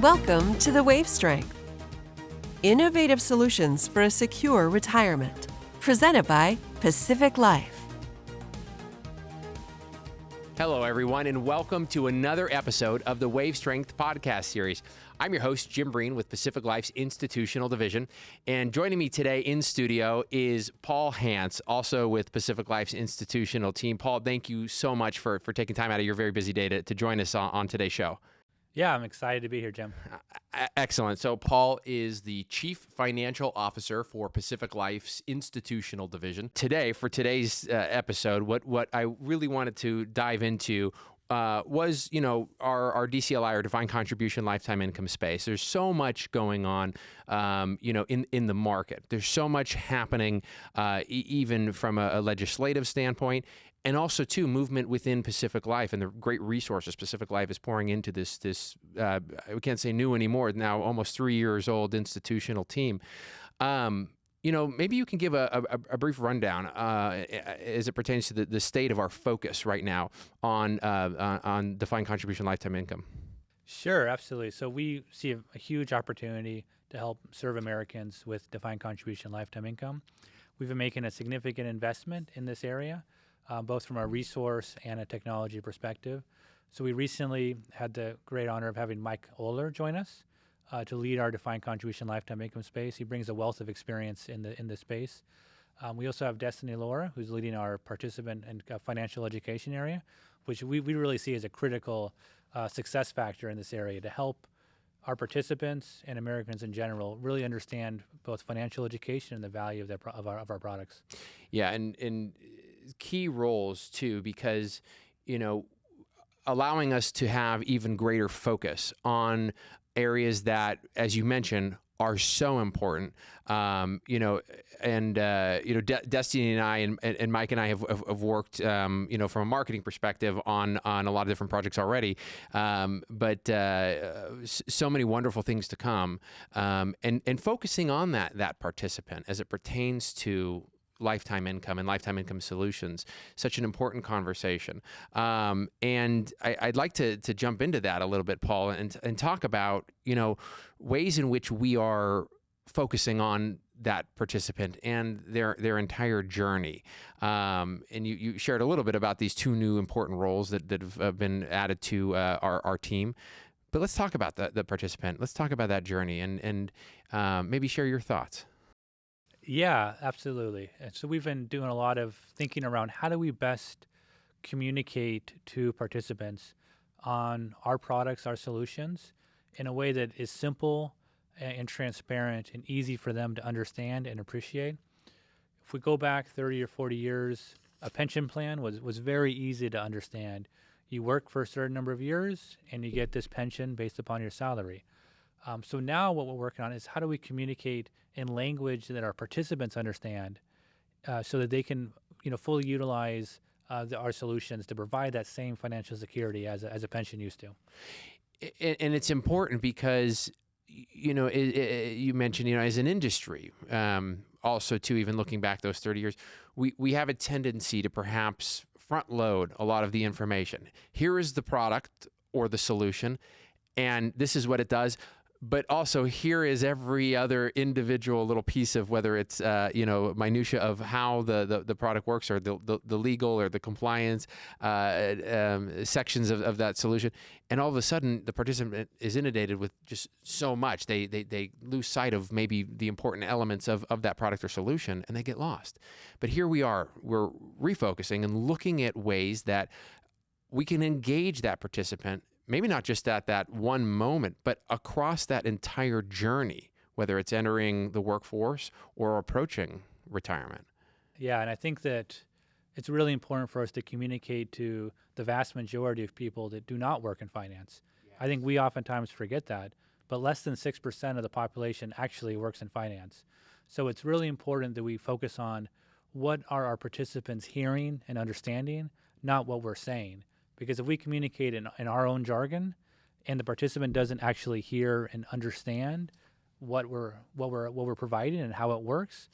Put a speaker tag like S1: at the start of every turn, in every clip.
S1: Welcome to the Wave Strength. Innovative solutions for a secure retirement. Presented by Pacific Life.
S2: Hello, everyone, and welcome to another episode of the Wave Strength podcast series. I'm your host, Jim Breen, with Pacific Life's Institutional Division. And joining me today in studio is Paul Hance, also with Pacific Life's Institutional team. Paul, thank you so much for taking time out of your very busy day to join us on today's show.
S3: Yeah, I'm excited to be here, Jim.
S2: Excellent. So Paul is the Chief Financial Officer for Pacific Life's Institutional Division. Today, for today's episode, what I really wanted to dive into was, our DCLI, our defined contribution lifetime income space. There's so much going on, in the market. There's so much happening, even from a legislative standpoint. And also, too, movement within Pacific Life and the great resources Pacific Life is pouring into this we can't say new anymore, now almost 3 years old institutional team. Maybe you can give a brief rundown as it pertains to the state of our focus right now on defined contribution lifetime income.
S3: Sure, absolutely. So we see a huge opportunity to help serve Americans with defined contribution lifetime income. We've been making a significant investment in this area, both from a resource and a technology perspective. So we recently had the great honor of having Mike Oler join us to lead our defined contribution lifetime income space. He brings a wealth of experience in this space. We also have Destiny Laura, who's leading our participant and financial education area, which we really see as a critical success factor in this area to help our participants and Americans in general really understand both financial education and the value of our products.
S2: Yeah, and key roles too, because allowing us to have even greater focus on areas that, as you mentioned, are so important. Destiny and I and Mike and I have worked, from a marketing perspective on a lot of different projects already. But so many wonderful things to come, and focusing on that participant as it pertains to lifetime income and lifetime income solutions, such an important conversation. And I'd like to jump into that a little bit, Paul, and talk about, ways in which we are focusing on that participant and their entire journey. And you shared a little bit about these two new important roles that have been added to our team. But let's talk about the participant. Let's talk about that journey and maybe share your thoughts.
S3: Yeah, absolutely. And so we've been doing a lot of thinking around how do we best communicate to participants on our products, our solutions, in a way that is simple and transparent and easy for them to understand and appreciate. If we go back 30 or 40 years, a pension plan was very easy to understand. You work for a certain number of years and you get this pension based upon your salary. So now what we're working on is how do we communicate in language that our participants understand, so that they can, fully utilize our solutions to provide that same financial security as a pension used to.
S2: And it's important because, you mentioned, as an industry, also too, even looking back those 30 years, we have a tendency to perhaps front load a lot of the information. Here is the product or the solution, and this is what it does. But also here is every other individual little piece of whether it's minutia of how the product works, or the legal or the compliance sections of that solution, and all of a sudden the participant is inundated with just so much. They lose sight of maybe the important elements of that product or solution, and they get lost. But here we're refocusing and looking at ways that we can engage that participant. Maybe not just at that one moment, but across that entire journey, whether it's entering the workforce or approaching retirement.
S3: Yeah, and I think that it's really important for us to communicate to the vast majority of people that do not work in finance. Yeah. I think we oftentimes forget that, but less than 6% of the population actually works in finance. So it's really important that we focus on what are our participants hearing and understanding, not what we're saying. Because if we communicate in our own jargon and the participant doesn't actually hear and understand what we're providing and how it works,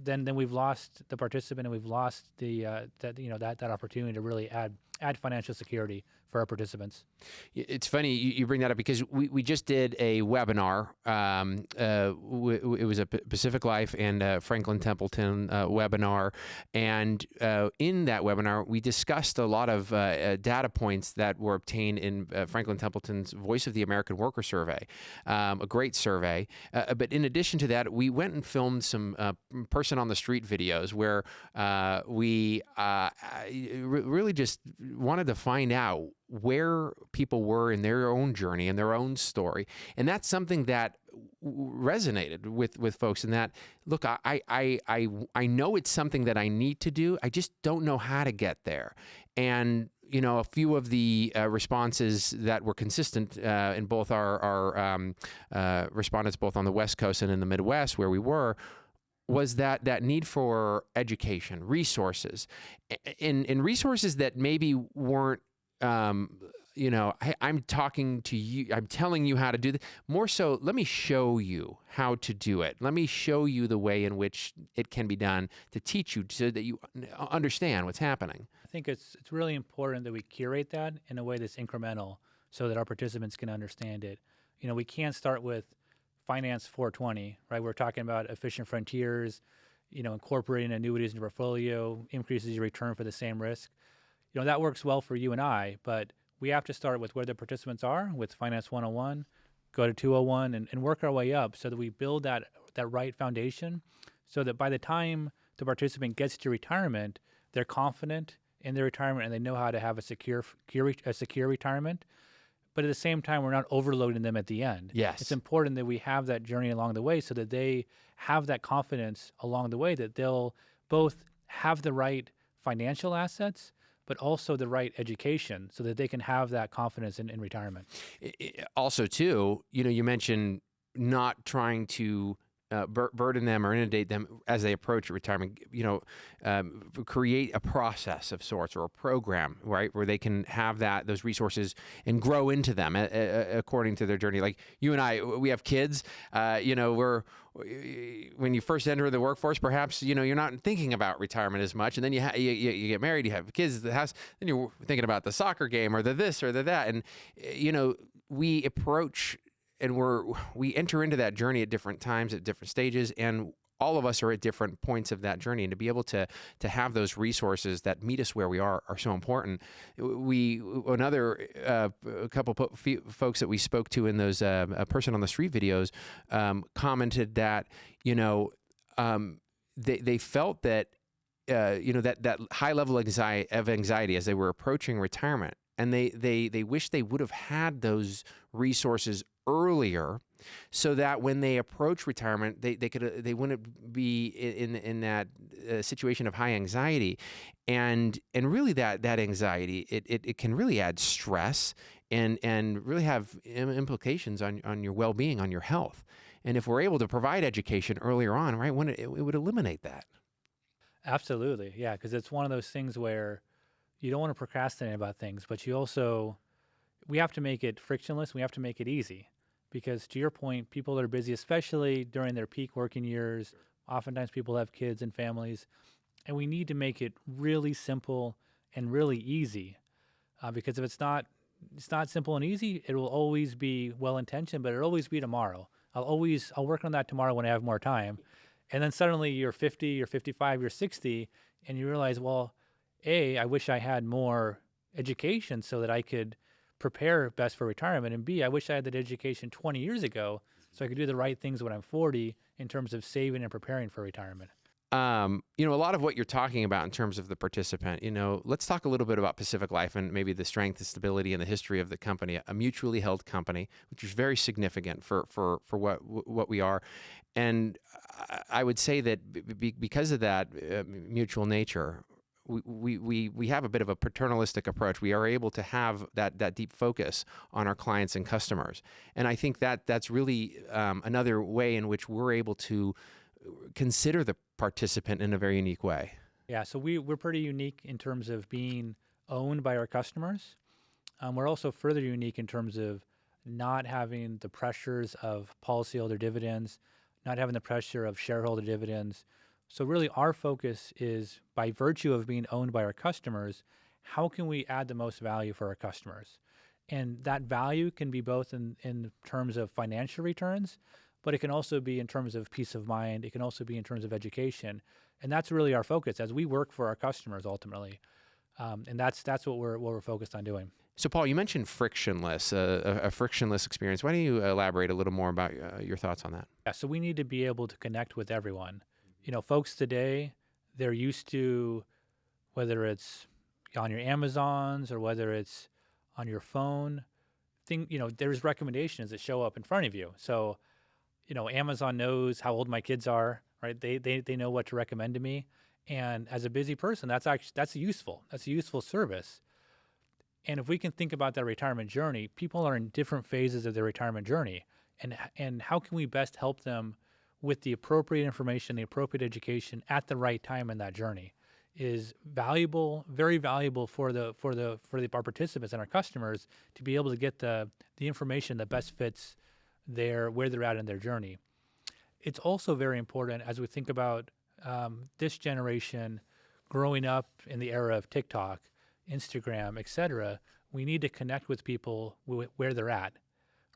S3: then we've lost the participant and we've lost the that opportunity to really add financial security for our participants.
S2: It's funny you bring that up because we just did a webinar. It was a Pacific Life and Franklin Templeton webinar. And in that webinar, we discussed a lot of data points that were obtained in Franklin Templeton's Voice of the American Worker survey, a great survey. But in addition to that, we went and filmed some person on the street videos where we really just wanted to find out where people were in their own journey and their own story. And that's something that resonated with folks, in that, look, I know it's something that I need to do. I just don't know how to get there. And a few of the responses that were consistent in both our respondents, both on the West Coast and in the Midwest where we were, was that need for education, resources, and resources that maybe weren't, I'm talking to you, I'm telling you how to do this. More so, let me show you how to do it. Let me show you the way in which it can be done, to teach you so that you understand what's happening.
S3: I think it's really important that we curate that in a way that's incremental so that our participants can understand it. We can't start with Finance 420, right? We're talking about efficient frontiers, incorporating annuities into your portfolio, increases your return for the same risk. That works well for you and I, but we have to start with where the participants are with Finance 101, go to 201, and work our way up so that we build that right foundation so that by the time the participant gets to retirement, they're confident in their retirement and they know how to have a secure retirement. But at the same time, we're not overloading them at the end.
S2: Yes.
S3: It's important that we have that journey along the way so that they have that confidence along the way that they'll both have the right financial assets, but also the right education so that they can have that confidence in retirement.
S2: Also, too, you mentioned not trying to burden them or inundate them as they approach retirement. Create a process of sorts or a program, right, where they can have those resources and grow into them according to their journey. Like you and I, we have kids. When you first enter the workforce, perhaps you're not thinking about retirement as much, and then you get married, you have kids at the house, then you're thinking about the soccer game or the this or the that, and we approach. And we enter into that journey at different times, at different stages, and all of us are at different points of that journey. And to be able to have those resources that meet us where we are so important. A couple folks that we spoke to in those a person on the street videos commented that they felt that that high level of anxiety as they were approaching retirement, and they wish they would have had those resources earlier, so that when they approach retirement, they wouldn't be in that situation of high anxiety, and really that anxiety it can really add stress and really have implications on your well-being, on your health. And if we're able to provide education earlier on, right, it would eliminate that.
S3: Absolutely, yeah, because it's one of those things where you don't want to procrastinate about things, but we have to make it frictionless. We have to make it easy because, to your point, people that are busy, especially during their peak working years, oftentimes people have kids and families, and we need to make it really simple and really easy because if it's not simple and easy, it will always be well-intentioned, but it'll always be tomorrow. I'll work on that tomorrow when I have more time. And then suddenly you're 50, you're 55, you're 60, and you realize, well, A, I wish I had more education so that I could prepare best for retirement. And B, I wish I had that education 20 years ago so I could do the right things when I'm 40 in terms of saving and preparing for retirement.
S2: A lot of what you're talking about in terms of the participant, let's talk a little bit about Pacific Life and maybe the strength, the stability, and the history of the company, a mutually held company, which is very significant for what we are. And I would say that because of that mutual nature, we have a bit of a paternalistic approach. We are able to have that deep focus on our clients and customers. And I think that's really another way in which we're able to consider the participant in a very unique way.
S3: Yeah, so we're pretty unique in terms of being owned by our customers. We're also further unique in terms of not having the pressures of policyholder dividends, not having the pressure of shareholder dividends. So really our focus is, by virtue of being owned by our customers, how can we add the most value for our customers? And that value can be both in terms of financial returns, but it can also be in terms of peace of mind. It can also be in terms of education. And that's really our focus as we work for our customers ultimately. And that's what we're focused on doing.
S2: So, Paul, you mentioned frictionless, a frictionless experience. Why don't you elaborate a little more about your thoughts on that?
S3: Yeah, so we need to be able to connect with everyone. Folks today, they're used to, whether it's on your Amazons or whether it's on your phone, there's recommendations that show up in front of you. So, Amazon knows how old my kids are, right? They know what to recommend to me. And as a busy person, that's useful. That's a useful service. And if we can think about that retirement journey, people are in different phases of their retirement journey. And how can we best help them with the appropriate information, the appropriate education at the right time in that journey is valuable, very valuable for our participants and our customers to be able to get the information that best fits where they're at in their journey. It's also very important as we think about this generation growing up in the era of TikTok, Instagram, etc. We need to connect with people where they're at,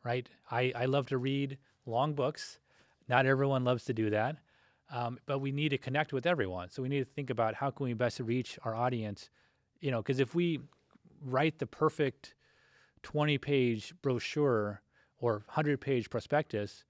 S3: right? I love to read long books. Not everyone loves to do that, but we need to connect with everyone. So we need to think about how can we best reach our audience, because if we write the perfect 20-page brochure or 100-page prospectus,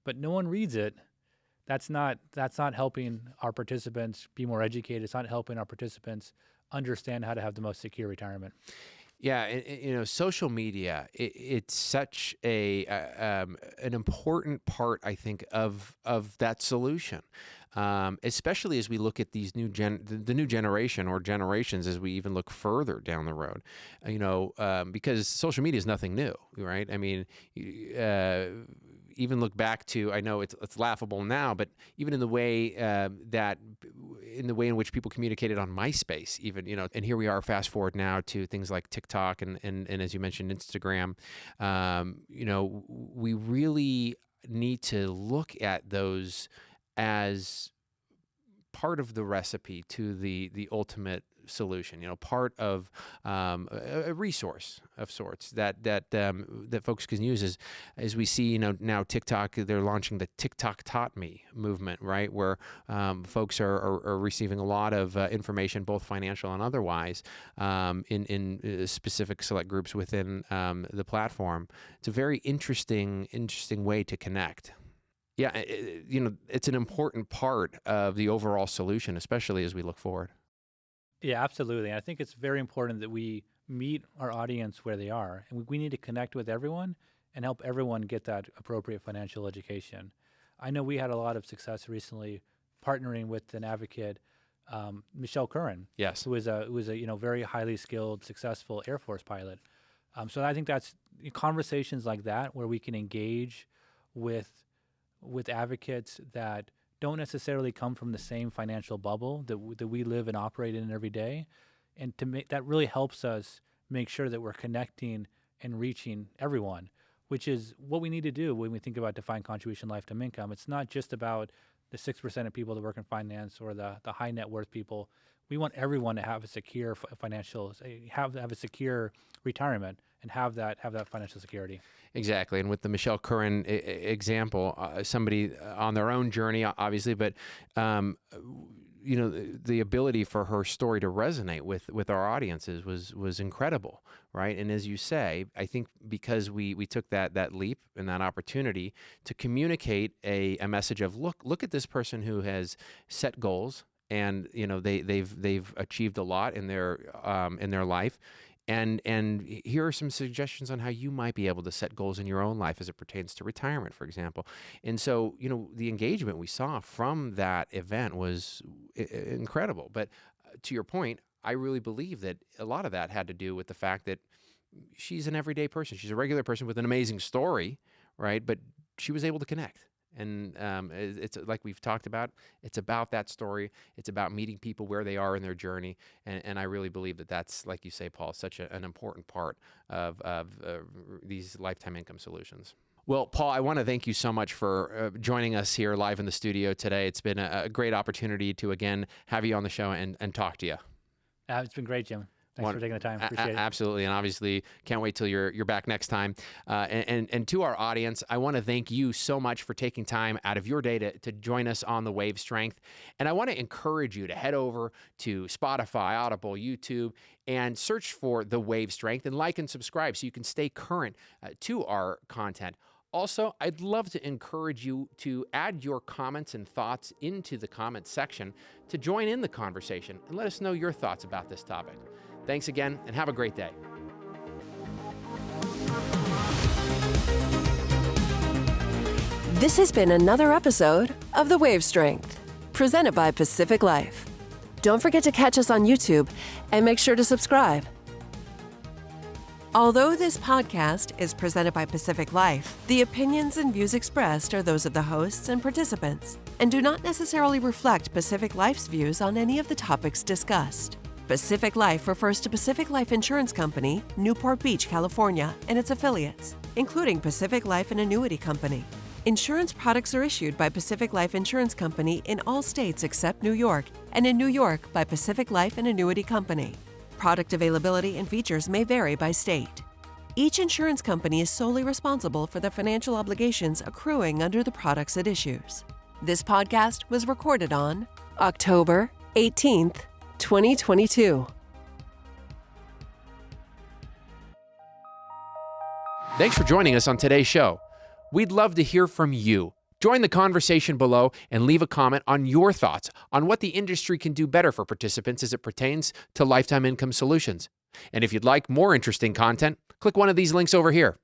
S3: but no one reads it, that's not helping our participants be more educated. It's not helping our participants understand how to have the most secure retirement.
S2: Yeah, social media, it's such an important part, I think, of that solution, especially as we look at these the new generation or generations as we even look further down the road, because social media is nothing new, right? I mean, even look back to, I know it's laughable now, but even in the way in which people communicated on MySpace, even, and here we are, fast forward now to things like TikTok and as you mentioned, Instagram. We really need to look at those as part of the recipe to the ultimate solution, part of a resource of sorts that folks can use. As we see, now TikTok, they're launching the TikTok Taught Me movement, right, where folks are receiving a lot of information, both financial and otherwise, in specific select groups within the platform. It's a very interesting way to connect. Yeah, it's an important part of the overall solution, especially as we look forward.
S3: Yeah, absolutely. I think it's very important that we meet our audience where they are, and we need to connect with everyone and help everyone get that appropriate financial education. I know we had a lot of success recently partnering with an advocate, Michelle Curran.
S2: Yes,
S3: who was a very highly skilled, successful Air Force pilot. So I think that's conversations like that where we can engage with advocates that don't necessarily come from the same financial bubble that we live and operate in every day, and that really helps us make sure that we're connecting and reaching everyone, which is what we need to do when we think about defined contribution lifetime income. It's not just about the 6% of people that work in finance or the high net worth people. We want everyone to have a secure have a secure retirement and have that financial security.
S2: Exactly. And with the Michelle Curran example, somebody on their own journey, obviously, but the ability for her story to resonate with our audiences was incredible, right? And as you say, I think because we took that leap and that opportunity to communicate a message of look at this person who has set goals, and they've achieved a lot in their life. And here are some suggestions on how you might be able to set goals in your own life as it pertains to retirement, for example. And so, the engagement we saw from that event was incredible. But to your point, I really believe that a lot of that had to do with the fact that she's an everyday person. She's a regular person with an amazing story, right? But she was able to connect. And it's like we've talked about, it's about that story. It's about meeting people where they are in their journey. And I really believe that that's, like you say, Paul, such an important part of these lifetime income solutions. Well, Paul, I want to thank you so much for joining us here live in the studio today. It's been a great opportunity to, again, have you on the show and talk to you.
S3: It's been great, Jim. Thanks for taking the time. Appreciate it.
S2: Absolutely. And obviously, can't wait till you're back next time. And to our audience, I want to thank you so much for taking time out of your day to join us on the Wave Strength. And I want to encourage you to head over to Spotify, Audible, YouTube, and search for the Wave Strength and like and subscribe so you can stay current to our content. Also, I'd love to encourage you to add your comments and thoughts into the comments section to join in the conversation and let us know your thoughts about this topic. Thanks again, and have a great day.
S1: This has been another episode of The Wave Strength, presented by Pacific Life. Don't forget to catch us on YouTube and make sure to subscribe. Although this podcast is presented by Pacific Life, the opinions and views expressed are those of the hosts and participants and do not necessarily reflect Pacific Life's views on any of the topics discussed. Pacific Life refers to Pacific Life Insurance Company, Newport Beach, California, and its affiliates, including Pacific Life and Annuity Company. Insurance products are issued by Pacific Life Insurance Company in all states except New York, and in New York by Pacific Life and Annuity Company. Product availability and features may vary by state. Each insurance company is solely responsible for the financial obligations accruing under the products it issues. This podcast was recorded on October 18th, 2022.
S2: Thanks for joining us on today's show. We'd love to hear from you. Join the conversation below and leave a comment on your thoughts on what the industry can do better for participants as it pertains to lifetime income solutions. And if you'd like more interesting content, click one of these links over here.